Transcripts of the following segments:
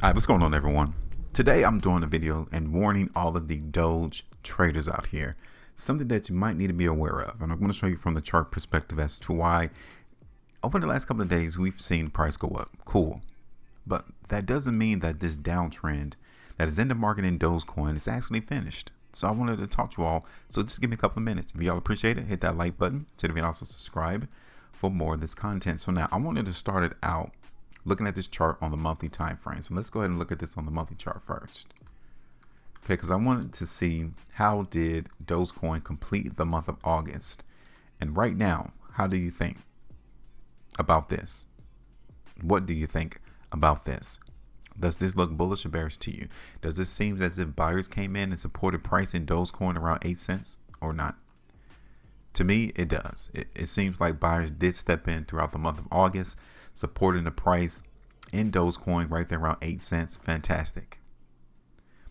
Hi, what's going on, everyone? Today I'm doing a video and warning all of the Doge traders out here, something that you might need to be aware of. And I'm going to show you from the chart perspective as to why over the last couple of days we've seen the price go up. Cool. But that doesn't mean that this downtrend that is in the market in Dogecoin is actually finished. So I wanted to talk to you all. So just give me a couple of minutes. If y'all appreciate it, hit that like button. To the video, also subscribe for more of this content. So now I wanted to start it out looking at this chart on the monthly time frame. So let's go ahead and look at this on the monthly chart first. Okay, because I wanted to see how did Dogecoin complete the month of August. And right now, how do you think about this? What do you think about this? Does this look bullish or bearish to you? Does this seem as if buyers came in and supported price in Dogecoin around 8 cents or not? To me, it does. It seems like buyers did step in throughout the month of August, supporting the price in Dogecoin right there around 8 cents. Fantastic.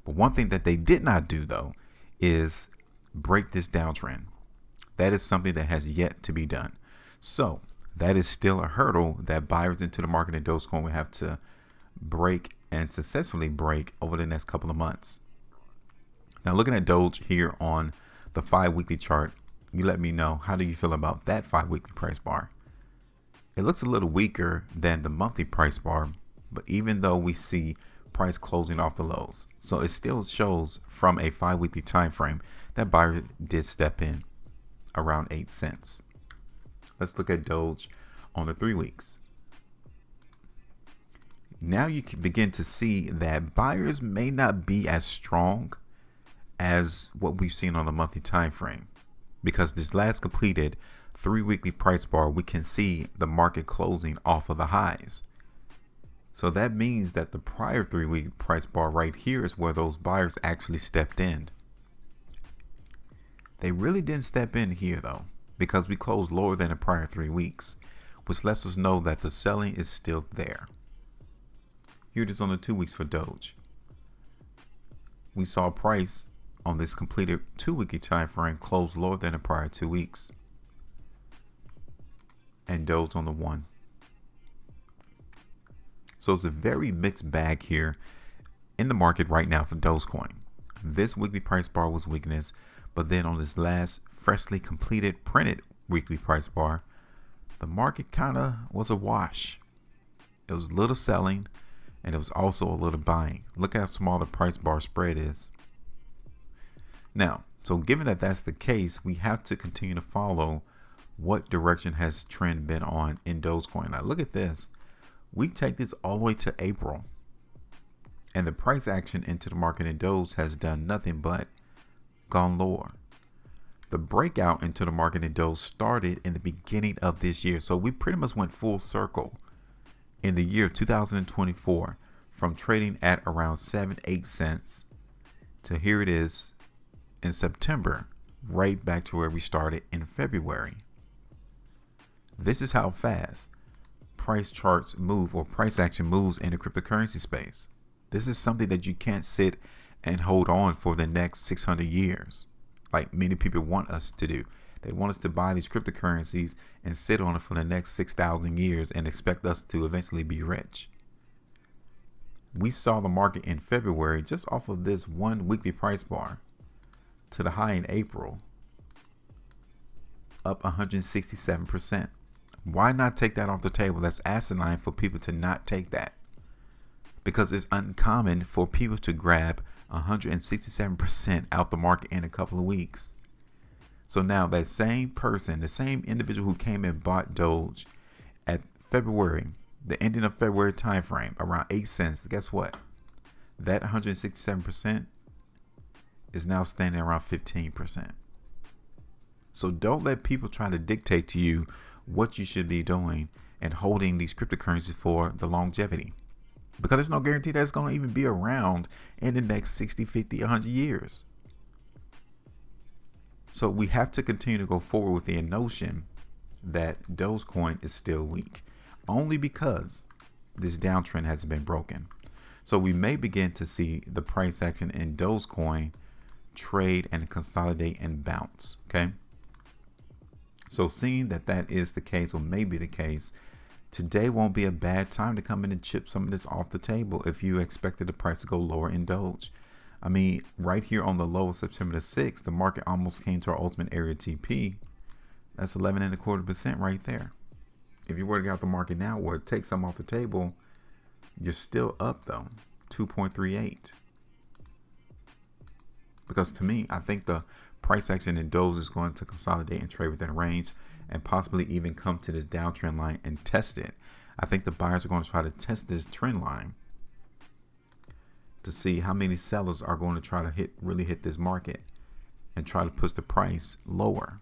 But one thing that they did not do, though, is break this downtrend. That is something that has yet to be done. So that is still a hurdle that buyers into the market in Dogecoin will have to break and successfully break over the next couple of months. Now, looking at Doge here on the 5-weekly chart, you let me know, how do you feel about that 5-weekly price bar? It looks a little weaker than the monthly price bar, but even though we see price closing off the lows, so it still shows from a 5-weekly time frame that buyer did step in around 8 cents. Let's look at Doge on the 3 weeks. Now you can begin to see that buyers may not be as strong as what we've seen on the monthly time frame, because this last completed 3-weekly price bar, we can see the market closing off of the highs. So that means that the prior 3-week price bar right here is where those buyers actually stepped in. They really didn't step in here though, because we closed lower than the prior 3 weeks, which lets us know that the selling is still there. Here it is on the 2 weeks for Doge. We saw price on this completed 2-weekly time frame close lower than the prior 2 weeks. And Doge on the 1. So it's a very mixed bag here in the market right now for Dogecoin. This weekly price bar was weakness, but then on this last freshly completed printed weekly price bar, the market kind of was a wash. It was a little selling and it was also a little buying. Look how small the price bar spread is. Now, so given that that's the case, we have to continue to follow what direction has trend been on in Dogecoin. Now look at this. We take this all the way to April, and the price action into the market in Doge has done nothing but gone lower. The breakout into the market in Doge started in the beginning of this year. So we pretty much went full circle in the year 2024 from trading at around 7-8 cents to here it is in September, right back to where we started in February. This is how fast price charts move, or price action moves in the cryptocurrency space. This is something that you can't sit and hold on for the next 600 years like many people want us to do. They want us to buy these cryptocurrencies and sit on it for the next 6,000 years and expect us to eventually be rich. We saw the market in February just off of this one weekly price bar to the high in April, up 167%. Why not take that off the table? That's asinine for people to not take that, because it's uncommon for people to grab 167% out the market in a couple of weeks. So now that same person, the same individual who came and bought Doge at February, the ending of February time frame around 8 cents, guess what? That 167% is now standing around 15%. So don't let people try to dictate to you what you should be doing and holding these cryptocurrencies for the longevity, because there's no guarantee that's going to even be around in the next 60, 50, 100 years. So we have to continue to go forward with the notion that Dogecoin is still weak, only because this downtrend hasn't been broken. So we may begin to see the price action in Dogecoin trade and consolidate and bounce. Okay. So seeing that that is the case, or may be the case, Today won't be a bad time to come in and chip some of this off the table if you expected the price to go lower in Doge. I mean, right here on the low of September the 6th, the market almost came to our ultimate area TP. That's 11.25% right there. If you were to get out the market now or take some off the table, you're still up though, 2.38. Because to me, I think the price action in Doge is going to consolidate and trade within range and possibly even come to this downtrend line and test it. I think the buyers are going to try to test this trend line to see how many sellers are going to try to really hit this market and try to push the price lower.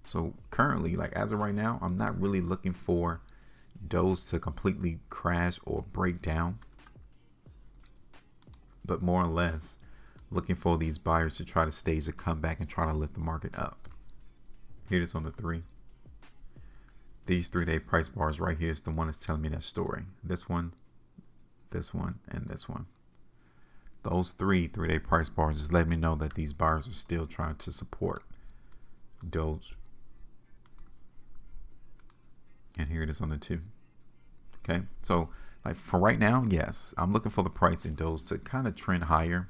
So currently, like as of right now, I'm not really looking for Doge to completely crash or break down, but more or less looking for these buyers to try to stage a comeback and try to lift the market up. Here it is on the 3. These 3-day price bars right here is the one that's telling me that story. This one, and this one. Those 3-day price bars is letting me know that these buyers are still trying to support Doge. And here it is on the 2. Okay, so like for right now, yes, I'm looking for the price in Doge to kind of trend higher,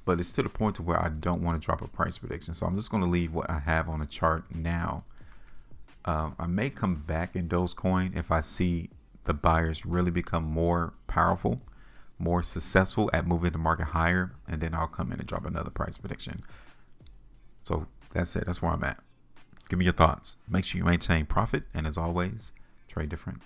but it's to the point to where I don't want to drop a price prediction. So I'm just going to leave what I have on the chart now. I may come back in Dogecoin if I see the buyers really become more powerful, more successful at moving the market higher, and then I'll come in and drop another price prediction. So that's it. That's where I'm at. Give me your thoughts. Make sure you maintain profit, and as always, trade different.